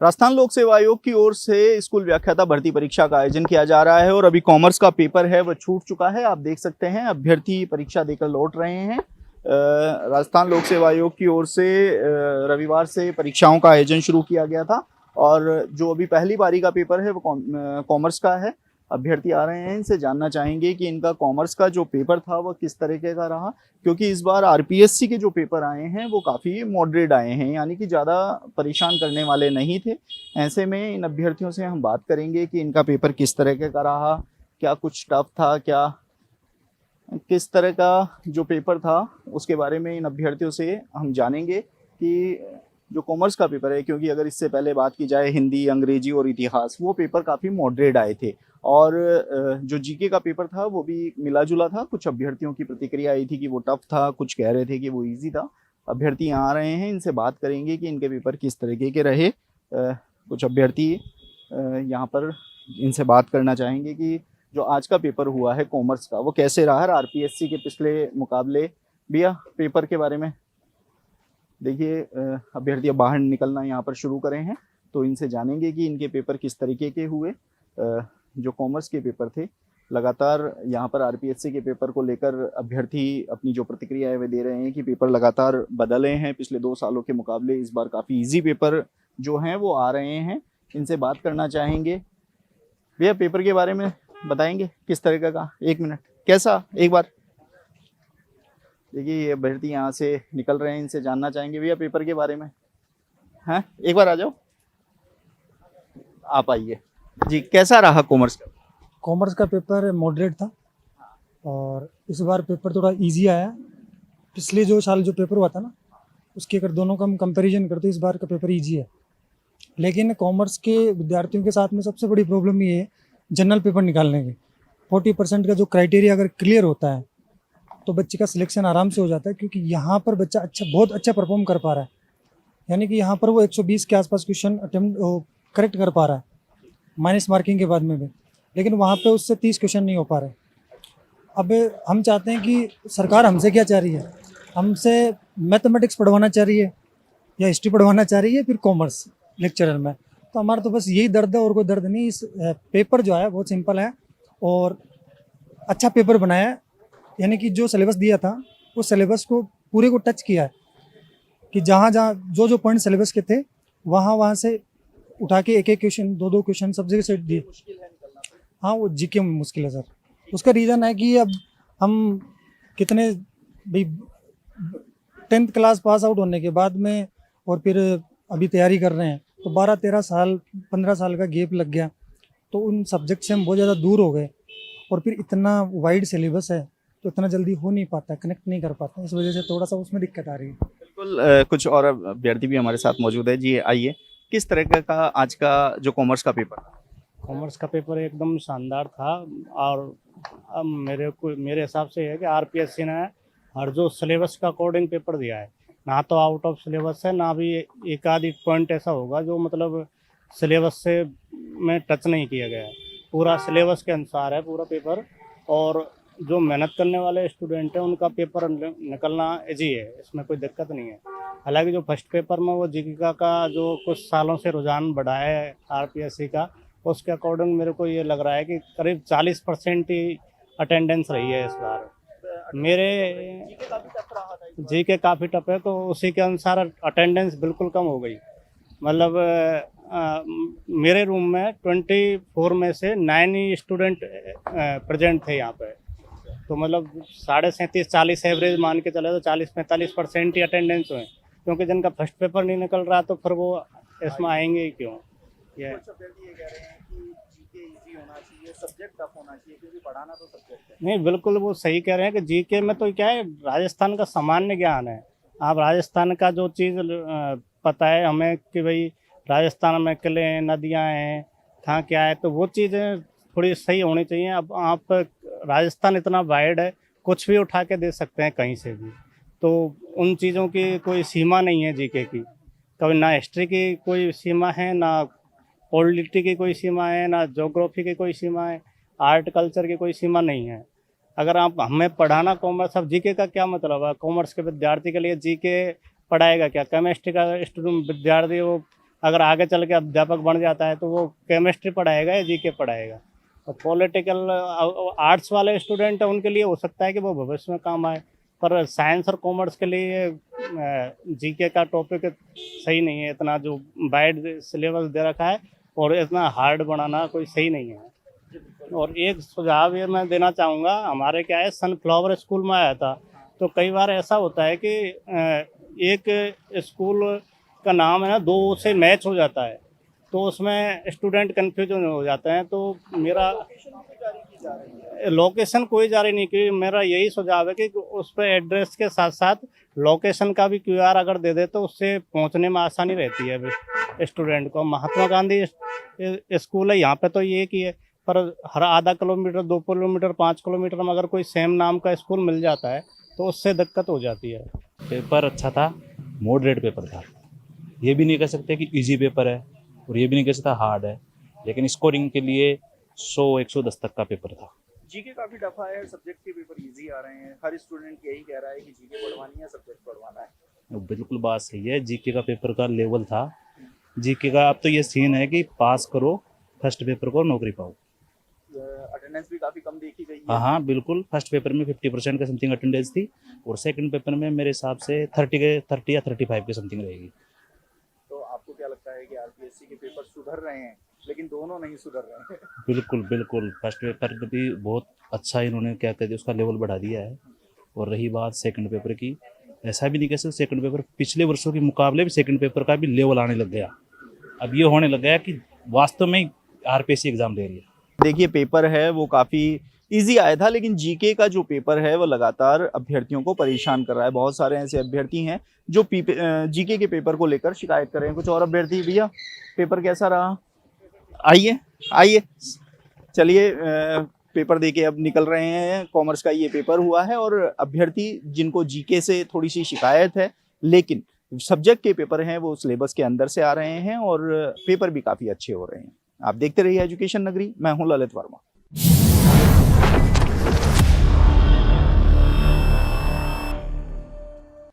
राजस्थान लोक सेवा आयोग की ओर से स्कूल व्याख्याता भर्ती परीक्षा का आयोजन किया जा रहा है और अभी कॉमर्स का पेपर है वह छूट चुका है। आप देख सकते हैं अभ्यर्थी परीक्षा देकर लौट रहे हैं। राजस्थान लोक सेवा आयोग की ओर से रविवार से परीक्षाओं का आयोजन शुरू किया गया था और जो अभी पहली बारी का पेपर है वो कॉमर्स का है। अभ्यर्थी आ रहे हैं, इनसे जानना चाहेंगे कि इनका कॉमर्स का जो पेपर था वह किस तरीके का रहा, क्योंकि इस बार आरपीएससी के जो पेपर आए हैं वो काफ़ी मॉडरेट आए हैं, यानी कि ज़्यादा परेशान करने वाले नहीं थे। ऐसे में इन अभ्यर्थियों से हम बात करेंगे कि इनका पेपर किस तरीके का रहा, क्या कुछ टफ था, क्या किस तरह का जो पेपर था उसके बारे में इन अभ्यर्थियों से हम जानेंगे कि जो कॉमर्स का पेपर है, क्योंकि अगर इससे पहले बात की जाए हिंदी, अंग्रेजी और इतिहास, वो पेपर काफ़ी मॉडरेट आए थे और जो जीके का पेपर था वो भी मिला जुला था। कुछ अभ्यर्थियों की प्रतिक्रिया आई थी कि वो टफ था, कुछ कह रहे थे कि वो इजी था। अभ्यर्थी यहाँ आ रहे हैं, इनसे बात करेंगे कि इनके पेपर किस तरीके के रहे। कुछ अभ्यर्थी यहाँ पर इनसे बात करना चाहेंगे कि जो आज का पेपर हुआ है कॉमर्स का वो कैसे रहा आरपीएससी के पिछले मुकाबले। भैया पेपर के बारे में देखिए, अभ्यर्थी बाहर निकलना यहाँ पर शुरू करें हैं तो इनसे जानेंगे कि इनके पेपर किस तरीके के हुए। जो कॉमर्स के पेपर थे, लगातार यहाँ पर आरपीएससी के पेपर को लेकर अभ्यर्थी अपनी जो प्रतिक्रिया है वे दे रहे हैं कि पेपर लगातार बदले हैं पिछले 2 सालों के मुकाबले। इस बार काफ़ी इजी पेपर जो हैं वो आ रहे हैं। इनसे बात करना चाहेंगे। भैया पेपर के बारे में बताएंगे किस तरीके का? 1 मिनट कैसा, एक बार देखिए ये अभ्यर्थी यहाँ से निकल रहे हैं, इनसे जानना चाहेंगे भैया पेपर के बारे में। हैं, एक बार आ जाओ, आप आइए जी। कैसा रहा कॉमर्स का? कॉमर्स का पेपर मॉडरेट था और इस बार पेपर थोड़ा इजी आया। पिछले जो साल जो पेपर हुआ था ना, उसके अगर दोनों का हम कंपैरिजन करते इस बार का पेपर इजी है। लेकिन कॉमर्स के विद्यार्थियों के साथ में सबसे बड़ी प्रॉब्लम ये है जनरल पेपर निकालने की। 40% का जो क्राइटेरिया अगर क्लियर होता है तो बच्चे का सिलेक्शन आराम से हो जाता है, क्योंकि यहाँ पर बच्चा बहुत अच्छा परफॉर्म कर पा रहा है। यानी कि यहाँ पर वो 120 के आसपास क्वेश्चन अटेम्प्ट करेक्ट कर पा रहा है माइनस मार्किंग के बाद में भी, लेकिन वहाँ पे उससे 30 क्वेश्चन नहीं हो पा रहे। अब हम चाहते हैं कि सरकार हमसे क्या चाह रही है, हमसे मैथमेटिक्स पढ़वाना चाह रही है या हिस्ट्री पढ़वाना चाह रही है, फिर कॉमर्स लेक्चरर में। तो हमारा तो बस यही दर्द है और कोई दर्द नहीं। इस पेपर जो है बहुत सिंपल है और अच्छा पेपर बनाया है। यानी कि जो सिलेबस दिया था उस सिलेबस को पूरे को टच किया है कि जहाँ जहाँ जो पॉइंट सिलेबस के थे वहाँ से उठा के एक क्वेश्चन, 2 क्वेश्चन सब जगह से दिए। हाँ, वो जीके में मुश्किल है सर। उसका रीज़न है कि अब हम कितने भाई 10th क्लास पास आउट होने के बाद में और फिर अभी तैयारी कर रहे हैं तो 12-13 साल 15 साल का गैप लग गया, तो उन सब्जेक्ट से हम बहुत ज़्यादा दूर हो गए और फिर इतना वाइड सिलेबस है तो इतना जल्दी हो नहीं पाता, कनेक्ट नहीं कर पाता। इस वजह से थोड़ा सा उसमें दिक्कत आ रही है। बिल्कुल। कुछ और अभ्यर्थी भी हमारे साथ मौजूद है जी, आइए। किस तरह का आज का जो कॉमर्स का पेपर? कॉमर्स का पेपर एकदम शानदार था और अब मेरे हिसाब से है कि आरपीएससी ने हर जो सिलेबस का अकॉर्डिंग पेपर दिया है, ना तो आउट ऑफ सिलेबस है ना भी एक आधी पॉइंट ऐसा होगा जो मतलब सिलेबस से में टच नहीं किया गया है। पूरा सिलेबस के अनुसार है पूरा पेपर और जो मेहनत करने वाले स्टूडेंट हैं उनका पेपर निकलना इजी है, इसमें कोई दिक्कत नहीं है। हालांकि जो फर्स्ट पेपर में वो जीके का जो कुछ सालों से रुझान बढ़ा है आरपीएससी का, उसके अकॉर्डिंग मेरे को ये लग रहा है कि करीब 40% ही अटेंडेंस रही है इस बार। मेरे जीके काफ़ी टफ है तो उसी के अनुसार अटेंडेंस बिल्कुल कम हो गई। मतलब मेरे रूम में 24 में से 9 ही स्टूडेंट प्रेजेंट थे यहाँ पे, तो मतलब 37.5-40 एवरेज मान के चले तो 40-45% ही अटेंडेंस हुए, क्योंकि जिनका फर्स्ट पेपर नहीं निकल रहा तो फिर वो इसमें आएंगे ही क्यों। ये नहीं, बिल्कुल वो सही कह रहे हैं कि जीके में तो क्या है, राजस्थान का सामान्य ज्ञान है। आप राजस्थान का जो चीज़ पता है हमें कि भाई राजस्थान में किले हैं, नदियाँ हैं, कहाँ क्या है, तो वो चीज़ें थोड़ी सही होनी चाहिए। अब आप राजस्थान इतना वाइड है, कुछ भी उठा के दे सकते हैं कहीं से भी, तो उन चीज़ों की कोई सीमा नहीं है जीके की। कभी ना हिस्ट्री की कोई सीमा है, ना पॉलिटी की कोई सीमा है, ना ज्योग्राफी की कोई सीमा है, आर्ट कल्चर की कोई सीमा नहीं है। अगर आप हमें पढ़ाना कॉमर्स, अब जीके का क्या मतलब है? कॉमर्स के विद्यार्थी के लिए जीके पढ़ाएगा क्या? केमिस्ट्री का स्टूडेंट विद्यार्थी वो अगर आगे चल के अध्यापक बन जाता है तो वो केमिस्ट्री पढ़ाएगा या जीके पढ़ाएगा। और पॉलिटिकल आर्ट्स वाले स्टूडेंट हैं उनके लिए हो सकता है कि वो भविष्य में काम आए, पर साइंस और कॉमर्स के लिए जीके का टॉपिक सही नहीं है। इतना जो वाइड सिलेबस दे रखा है और इतना हार्ड बनाना कोई सही नहीं है। और एक सुझाव ये मैं देना चाहूँगा, हमारे क्या है सनफ्लावर स्कूल में आया था, तो कई बार ऐसा होता है कि एक स्कूल का नाम है ना 2 से मैच हो जाता है, तो उसमें स्टूडेंट कन्फ्यूजन हो जाते हैं। तो मेरा लोकेशन कोई जारी नहीं की, मेरा यही सुझाव है कि उस पर एड्रेस के साथ साथ लोकेशन का भी QR अगर दे दे तो उससे पहुंचने में आसानी रहती है स्टूडेंट को। महात्मा गांधी स्कूल है यहाँ पे तो ये की है, पर हर आधा किलोमीटर 2 किलोमीटर 5 किलोमीटर में अगर कोई सेम नाम का स्कूल मिल जाता है तो उससे दिक्कत हो जाती है। पेपर अच्छा था, मॉडरेट पेपर था। ये भी नहीं कह सकते कि इजी पेपर है और ये भी नहीं कह सकता हार्ड है, लेकिन स्कोरिंग के लिए 100-110 तक का पेपर था। जीके काफी टफ है, सब्जेक्ट के पेपर इजी आ रहे हैं, हर स्टूडेंट यही कह रहा है कि जीके पढ़वानी है, सब्जेक्ट पढ़वाना है। बिल्कुल बात सही है, जीके का पेपर का लेवल था। जीके का अब तो ये सीन है कि पास करो फर्स्ट पेपर को, नौकरी पाओ। अटेंडेंस भी काफी कम देखी गई है। हाँ बिल्कुल, फर्स्ट पेपर में 50% का समथिंग अटेंडेंस थी और सेकंड पेपर में मेरे हिसाब से 30 या 35 के समथिंग रहेगी। तो आपको क्या लगता है कि आरपीएससी के पेपर सुधर रहे हैं, लेकिन दोनों नहीं सुधर रहे हैं? बिल्कुल बिल्कुल, फर्स्ट पेपर भी बहुत अच्छा इन्होंने क्या कहते हैं उसका लेवल बढ़ा दिया है। और रही बात सेकंड पेपर की, ऐसा भी नहीं कह सकते, सेकंड पेपर पिछले वर्षों के मुकाबले भी सेकंड पेपर का भी लेवल आने लग गया। अब ये होने लग गया कि वास्तव में आरपीएससी एग्जाम दे रही है। देखिए पेपर है वो काफ़ी इजी आया था, लेकिन जीके का जो पेपर है वो लगातार अभ्यर्थियों को परेशान कर रहा है। बहुत सारे ऐसे अभ्यर्थी हैं जो जीके के पेपर को लेकर शिकायत कर रहे हैं। कुछ और अभ्यर्थी, भैया पेपर कैसा रहा? आइए आइए, चलिए पेपर देके अब निकल रहे हैं। कॉमर्स का ये पेपर हुआ है और अभ्यर्थी जिनको जीके से थोड़ी सी शिकायत है, लेकिन सब्जेक्ट के पेपर हैं वो सिलेबस के अंदर से आ रहे हैं और पेपर भी काफ़ी अच्छे हो रहे हैं। आप देखते रहिए एजुकेशन नगरी, मैं हूं ललित वर्मा।